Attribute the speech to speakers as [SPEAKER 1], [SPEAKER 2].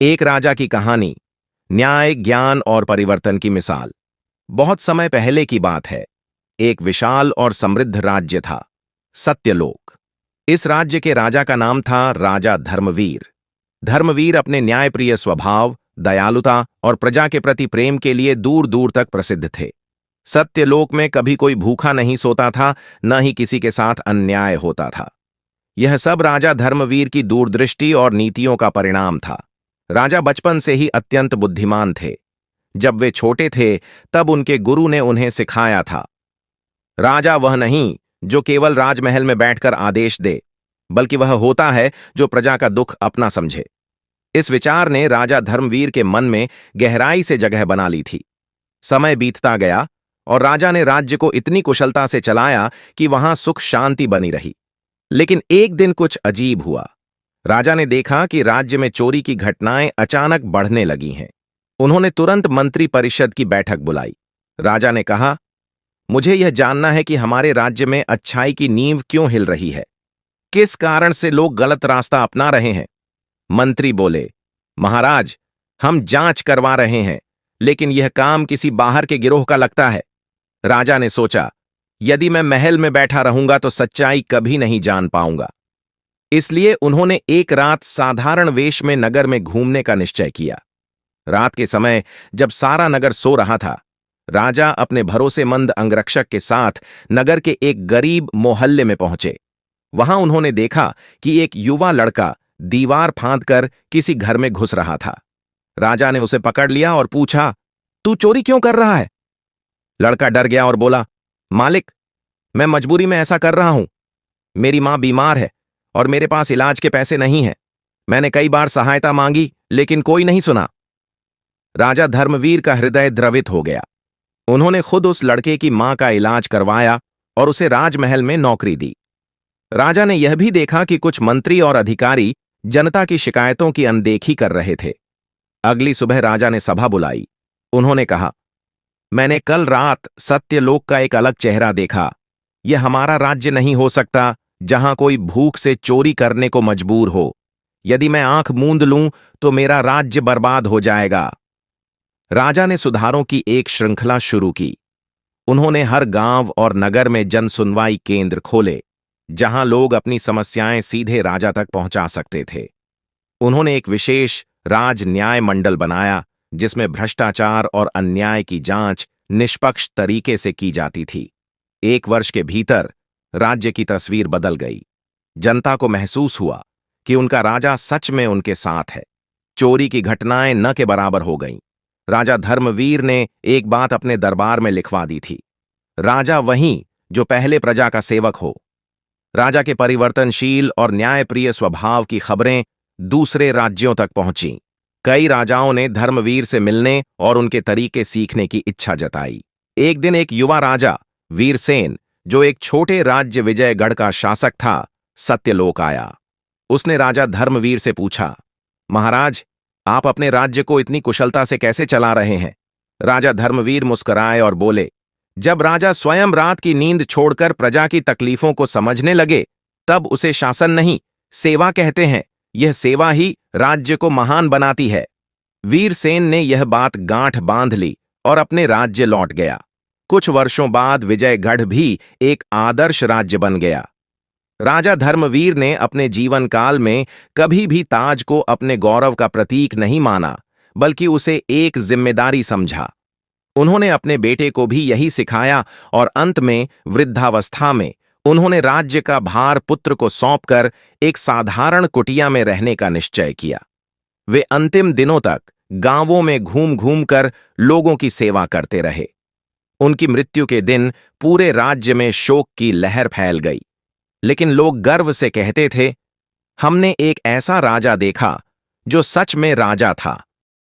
[SPEAKER 1] एक राजा की कहानी। न्याय, ज्ञान और परिवर्तन की मिसाल। बहुत समय पहले की बात है। एक विशाल और समृद्ध राज्य था, सत्यलोक। इस राज्य के राजा का नाम था राजा धर्मवीर। धर्मवीर अपने न्यायप्रिय स्वभाव, दयालुता और प्रजा के प्रति प्रेम के लिए दूर दूर तक प्रसिद्ध थे। सत्यलोक में कभी कोई भूखा नहीं सोता था, न ही किसी के साथ अन्याय होता था। यह सब राजा धर्मवीर की दूरदृष्टि और नीतियों का परिणाम था। राजा बचपन से ही अत्यंत बुद्धिमान थे। जब वे छोटे थे तब उनके गुरु ने उन्हें सिखाया था, राजा वह नहीं जो केवल राजमहल में बैठकर आदेश दे, बल्कि वह होता है जो प्रजा का दुख अपना समझे। इस विचार ने राजा धर्मवीर के मन में गहराई से जगह बना ली थी। समय बीतता गया और राजा ने राज्य को इतनी कुशलता से चलाया कि वहां सुख शांति बनी रही। लेकिन एक दिन कुछ अजीब हुआ। राजा ने देखा कि राज्य में चोरी की घटनाएं अचानक बढ़ने लगी हैं। उन्होंने तुरंत मंत्री परिषद की बैठक बुलाई। राजा ने कहा, मुझे यह जानना है कि हमारे राज्य में अच्छाई की नींव क्यों हिल रही है। किस कारण से लोग गलत रास्ता अपना रहे हैं। मंत्री बोले, महाराज, हम जांच करवा रहे हैं, लेकिन यह काम किसी बाहर के गिरोह का लगता है। राजा ने सोचा, यदि मैं महल में बैठा रहूंगा तो सच्चाई कभी नहीं जान पाऊंगा। इसलिए उन्होंने एक रात साधारण वेश में नगर में घूमने का निश्चय किया। रात के समय जब सारा नगर सो रहा था, राजा अपने भरोसेमंद अंगरक्षक के साथ नगर के एक गरीब मोहल्ले में पहुंचे। वहां उन्होंने देखा कि एक युवा लड़का दीवार फांदकर किसी घर में घुस रहा था। राजा ने उसे पकड़ लिया और पूछा, तू चोरी क्यों कर रहा है? लड़का डर गया और बोला, मालिक, मैं मजबूरी में ऐसा कर रहा हूं। मेरी मां बीमार है और मेरे पास इलाज के पैसे नहीं हैं। मैंने कई बार सहायता मांगी, लेकिन कोई नहीं सुना। राजा धर्मवीर का हृदय द्रवित हो गया। उन्होंने खुद उस लड़के की मां का इलाज करवाया और उसे राजमहल में नौकरी दी। राजा ने यह भी देखा कि कुछ मंत्री और अधिकारी जनता की शिकायतों की अनदेखी कर रहे थे। अगली सुबह राजा ने सभा बुलाई। उन्होंने कहा, मैंने कल रात सत्यलोक का एक अलग चेहरा देखा। यह हमारा राज्य नहीं हो सकता जहां कोई भूख से चोरी करने को मजबूर हो। यदि मैं आंख मूंद लूं तो मेरा राज्य बर्बाद हो जाएगा। राजा ने सुधारों की एक श्रृंखला शुरू की। उन्होंने हर गांव और नगर में जन सुनवाई केंद्र खोले, जहां लोग अपनी समस्याएं सीधे राजा तक पहुंचा सकते थे। उन्होंने एक विशेष राज न्याय मंडल बनाया, जिसमें भ्रष्टाचार और अन्याय की जांच निष्पक्ष तरीके से की जाती थी। 1 वर्ष के भीतर राज्य की तस्वीर बदल गई। जनता को महसूस हुआ कि उनका राजा सच में उनके साथ है। चोरी की घटनाएं न के बराबर हो गईं। राजा धर्मवीर ने एक बात अपने दरबार में लिखवा दी थी, राजा वही जो पहले प्रजा का सेवक हो। राजा के परिवर्तनशील और न्यायप्रिय स्वभाव की खबरें दूसरे राज्यों तक पहुंची। कई राजाओं ने धर्मवीर से मिलने और उनके तरीके सीखने की इच्छा जताई। एक दिन एक युवा राजा वीरसेन, जो एक छोटे राज्य विजयगढ़ का शासक था, सत्यलोक आया। उसने राजा धर्मवीर से पूछा, महाराज, आप अपने राज्य को इतनी कुशलता से कैसे चला रहे हैं? राजा धर्मवीर मुस्कुराए और बोले, जब राजा स्वयं रात की नींद छोड़कर प्रजा की तकलीफों को समझने लगे, तब उसे शासन नहीं, सेवा कहते हैं। यह सेवा ही राज्य को महान बनाती है। वीरसेन ने यह बात गांठ बांध ली और अपने राज्य लौट गया। कुछ वर्षों बाद विजयगढ़ भी एक आदर्श राज्य बन गया। राजा धर्मवीर ने अपने जीवन काल में कभी भी ताज को अपने गौरव का प्रतीक नहीं माना, बल्कि उसे एक जिम्मेदारी समझा। उन्होंने अपने बेटे को भी यही सिखाया और अंत में वृद्धावस्था में उन्होंने राज्य का भार पुत्र को सौंपकर एक साधारण कुटिया में रहने का निश्चय किया। वे अंतिम दिनों तक गांवों में घूम घूम कर लोगों की सेवा करते रहे। उनकी मृत्यु के दिन पूरे राज्य में शोक की लहर फैल गई, लेकिन लोग गर्व से कहते थे, हमने एक ऐसा राजा देखा जो सच में राजा था।